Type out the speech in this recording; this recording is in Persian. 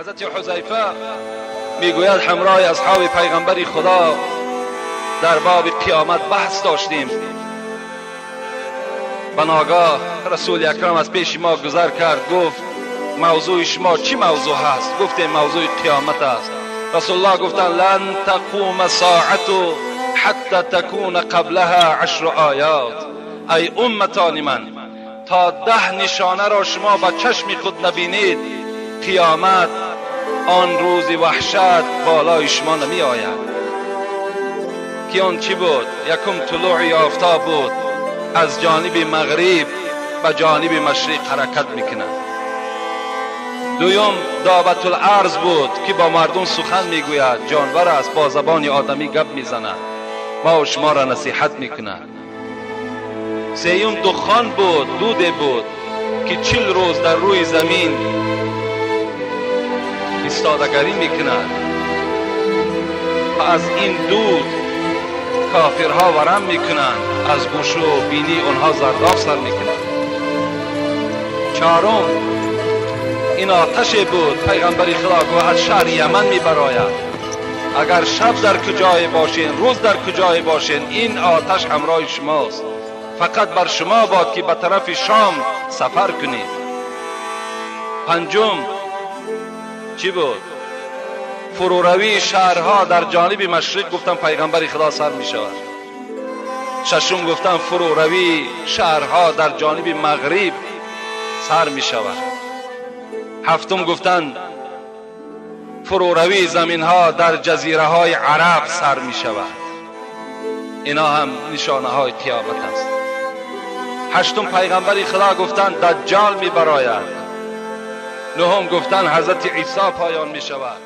حضرت حذیفه میگوید همراه اصحاب پیغمبر خدا در باب قیامت بحث داشتیم. بناگاه رسول اکرم از پیش ما گذر کرد، گفت موضوع شما چی موضوع هست؟ گفتیم موضوع قیامت است. رسول الله گفتن لن تقوم ساعت حتی تکون قبلها 10 آیات. ای امتان من، تا 10 نشانه را شما با چشم خود نبینید، قیامت آن روز وحشت بالای شما نمی آید. که آن چی بود؟ یکم طلوع آفتاب بود، از جانب مغرب به جانب مشرق حرکت میکنند. دویم دعوت الارض بود که با مردم سخن میگوید، جانور است با زبان آدمی گپ میزند، ما و شما را نصیحت میکند. سیوم دخان بود، دوده بود که 40 روز در روی زمین ایستادگی میکند و از این دود کافرها ورم میکنند، از گوش و بینی آنها زرداب سر میکنند. چهارم این آتش بود، پیغمبر خدا گفت از شهر یمن میبراید. اگر شب در کجای باشین، روز در کجای باشین، این آتش همراه شماست. فقط بر شما باد که به طرف شام سفر کنید. پنجم چی بود؟ فروروی شهرها در جانب مشرق گفتن پیغمبر خدا سر می شود. ششم گفتن فروروی شهرها در جانب مغرب سر می شود. هفتم گفتن فروروی زمین ها در جزیره های عرب سر می شود. اینا هم نشانه های قیامت است. هشتم پیغمبر خدا گفتن دجال می براید. نهم گفتن حضرت عیسی پایان می شود.